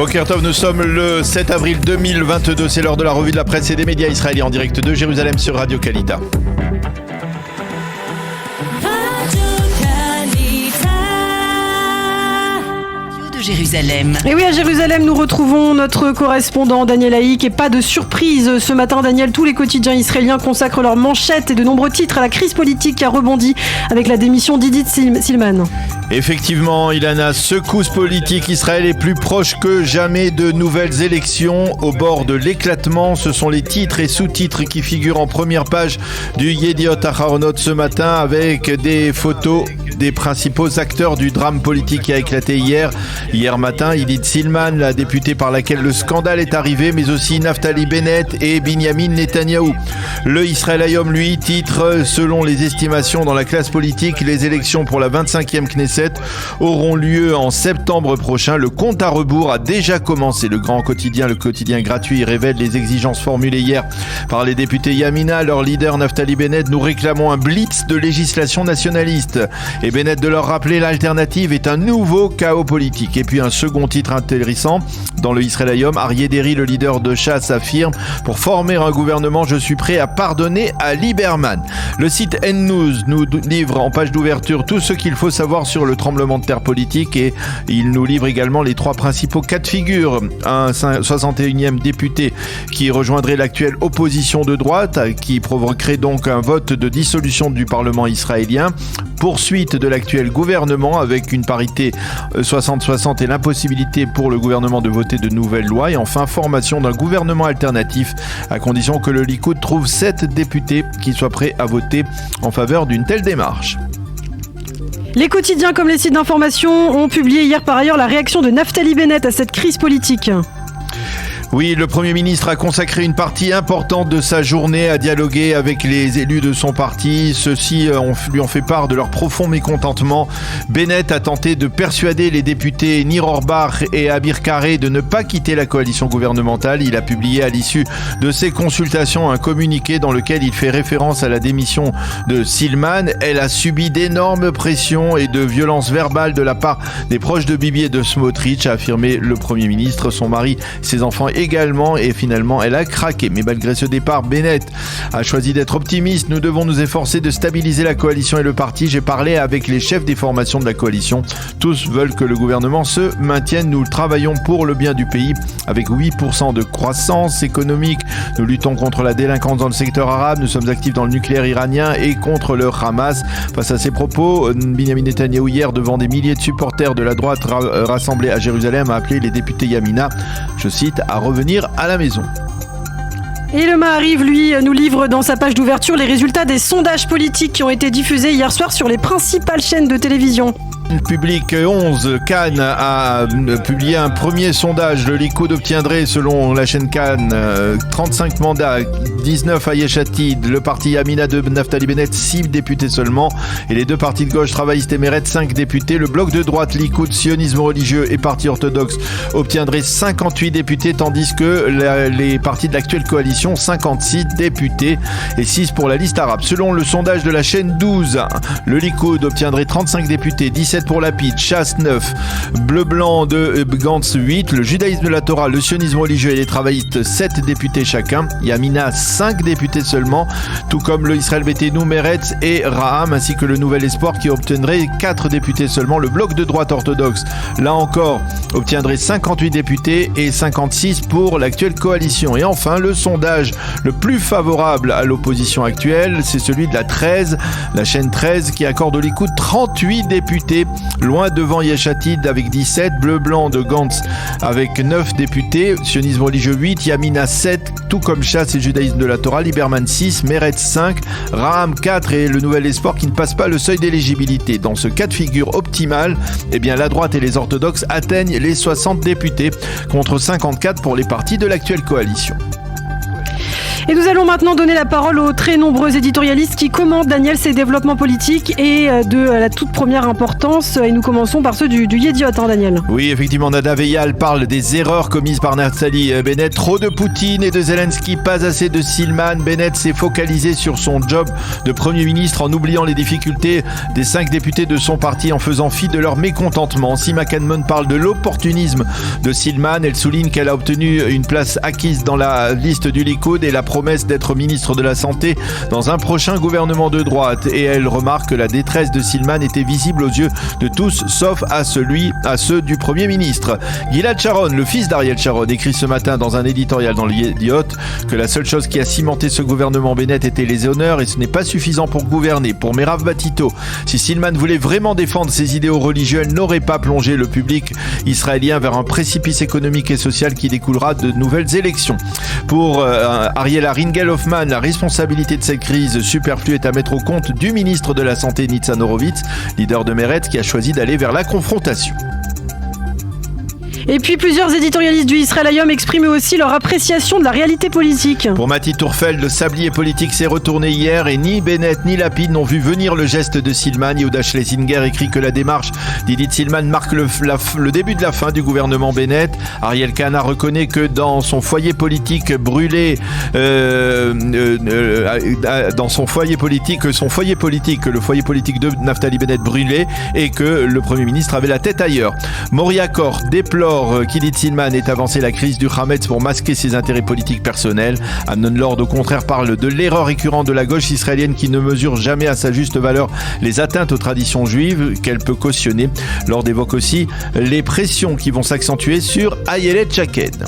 Boker Tov, nous sommes le 7 avril 2022, c'est l'heure de la revue de la presse et des médias israéliens en direct de Jérusalem sur Radio Kalita. Jérusalem. Et oui, à Jérusalem, nous retrouvons notre correspondant Daniel Haïk. Et pas de surprise ce matin, Daniel, tous les quotidiens israéliens consacrent leurs manchettes et de nombreux titres à la crise politique qui a rebondi avec la démission d'Idit Silman. Effectivement, Ilana, secousse politique, Israël est plus proche que jamais de nouvelles élections au bord de l'éclatement. Ce sont les titres et sous-titres qui figurent en première page du Yediot Aharonot ce matin avec des photos des principaux acteurs du drame politique qui a éclaté hier matin. Idit Silman, la députée par laquelle le scandale est arrivé, mais aussi Naftali Bennett et Binyamin Netanyahou. Le Israël Hayom, lui, titre, selon les estimations dans la classe politique, les élections pour la 25e Knesset auront lieu en septembre prochain. Le compte à rebours a déjà commencé. Le quotidien gratuit, révèle les exigences formulées hier par les députés Yamina. Leur leader Naftali Bennett: nous réclamons un blitz de législation nationaliste. Et Bennett de leur rappeler: l'alternative est un nouveau chaos politique. Et puis un second titre intéressant dans le Israël Hayom, Aryeh Deri, le leader de Shas, affirme: pour former un gouvernement, je suis prêt à pardonner à Lieberman. Le site N-News nous livre en page d'ouverture tout ce qu'il faut savoir sur le tremblement de terre politique et il nous livre également les trois principaux cas de figure. Un 61e député qui rejoindrait l'actuelle opposition de droite, qui provoquerait donc un vote de dissolution du Parlement israélien. Poursuite de l'actuel gouvernement avec une parité 60-60 et l'impossibilité pour le gouvernement de voter de nouvelles lois. Et enfin, formation d'un gouvernement alternatif à condition que le Likoud trouve 7 députés qui soient prêts à voter en faveur d'une telle démarche. Les quotidiens comme les sites d'information ont publié hier par ailleurs la réaction de Naftali Bennett à cette crise politique. Oui, le Premier ministre a consacré une partie importante de sa journée à dialoguer avec les élus de son parti. Ceux-ci lui ont fait part de leur profond mécontentement. Bennett a tenté de persuader les députés Nir Orbach et Abir Karé de ne pas quitter la coalition gouvernementale. Il a publié à l'issue de ces consultations un communiqué dans lequel il fait référence à la démission de Silman. Elle a subi d'énormes pressions et de violences verbales de la part des proches de Bibi et de Smotrich, a affirmé le Premier ministre. Son mari, ses enfants également, et finalement elle a craqué. Mais malgré ce départ, Bennett a choisi d'être optimiste. Nous devons nous efforcer de stabiliser la coalition et le parti. J'ai parlé avec les chefs des formations de la coalition. Tous veulent que le gouvernement se maintienne. Nous travaillons pour le bien du pays avec 8% de croissance économique. Nous luttons contre la délinquance dans le secteur arabe. Nous sommes actifs dans le nucléaire iranien et contre le Hamas. Face à ces propos, Binyamin Netanyahou, hier devant des milliers de supporters de la droite rassemblés à Jérusalem, a appelé les députés Yamina, je cite, à revenir à la maison. Et le Maariv, lui, nous livre dans sa page d'ouverture les résultats des sondages politiques qui ont été diffusés hier soir sur les principales chaînes de télévision. Public 11, Cannes a publié un premier sondage. Le Likoud obtiendrait, selon la chaîne Cannes, 35 mandats, 19 à Yesh Atid, le parti Yamina de Naftali Bennett, 6 députés seulement, et les deux partis de gauche, travaillistes et Meretz, 5 députés. Le bloc de droite, Likoud, sionisme religieux et parti orthodoxe, obtiendrait 58 députés, tandis que les partis de l'actuelle coalition, 56 députés et 6 pour la liste arabe. Selon le sondage de la chaîne 12, le Likoud obtiendrait 35 députés, 17 pour Lapid, Chasse 9, Bleu-Blanc de Gantz 8, le judaïsme de la Torah, le sionisme religieux et les travaillistes 7 députés chacun, Yamina 5 députés seulement, tout comme le Israël Beiteinu, Meretz et Raham, ainsi que le Nouvel Espoir qui obtiendrait 4 députés seulement. Le bloc de droite orthodoxe, là encore, obtiendrait 58 députés et 56 pour l'actuelle coalition. Et enfin, le sondage le plus favorable à l'opposition actuelle, c'est celui de la 13, la chaîne 13 qui accorde au Likoud 38 députés, loin devant Yesh Atid avec 17, Bleu-Blanc de Gantz avec 9 députés, sionisme religieux 8, Yamina 7, tout comme Chasse et judaïsme de la Torah, Lieberman 6, Meretz 5, Raham 4 et le Nouvel Espoir qui ne passe pas le seuil d'éligibilité. Dans ce cas de figure optimal, eh bien la droite et les orthodoxes atteignent les 60 députés contre 54 pour les partis de l'actuelle coalition. Et nous allons maintenant donner la parole aux très nombreux éditorialistes qui commentent, Daniel, ces développements politiques et de la toute première importance. Et nous commençons par ceux du Yediot, Daniel. Oui, effectivement, Nadav Eyal parle des erreurs commises par Naftali Bennett. Trop de Poutine et de Zelensky, pas assez de Silman. Bennett s'est focalisé sur son job de Premier ministre en oubliant les difficultés des 5 députés de son parti en faisant fi de leur mécontentement. Sima Kanmon parle de l'opportunisme de Silman. Elle souligne qu'elle a obtenu une place acquise dans la liste du Likoud et la promesse d'être ministre de la Santé dans un prochain gouvernement de droite. Et elle remarque que la détresse de Silman était visible aux yeux de tous, sauf à ceux du Premier ministre. Gilad Sharon, le fils d'Ariel Sharon, écrit ce matin dans un éditorial dans le Yediot que la seule chose qui a cimenté ce gouvernement Bennett était les honneurs et ce n'est pas suffisant pour gouverner. Pour Merav Batito, si Silman voulait vraiment défendre ses idéaux religieux, elle n'aurait pas plongé le public israélien vers un précipice économique et social qui découlera de nouvelles élections. Pour Ariela Ringel-Hoffmann, la responsabilité de cette crise superflue est à mettre au compte du ministre de la Santé Nitzan Horowitz, leader de Meretz, qui a choisi d'aller vers la confrontation. Et puis plusieurs éditorialistes du Israël Hayom expriment aussi leur appréciation de la réalité politique. Pour Mati Tourfeld, le sablier politique s'est retourné hier et ni Bennett ni Lapid n'ont vu venir le geste de Silman. Yehuda Schlesinger écrit que la démarche d'Idit Silman marque le début de la fin du gouvernement Bennett. Ariel Kana reconnaît que dans son foyer politique brûlé, le foyer politique de Naftali Bennett brûlé et que le Premier ministre avait la tête ailleurs. Moria Kor déplore qu'Idit Silman ait avancé la crise du Hametz pour masquer ses intérêts politiques personnels. Amnon Lord, au contraire, parle de l'erreur récurrente de la gauche israélienne qui ne mesure jamais à sa juste valeur les atteintes aux traditions juives qu'elle peut cautionner. Lord évoque aussi les pressions qui vont s'accentuer sur Ayelet Shaked.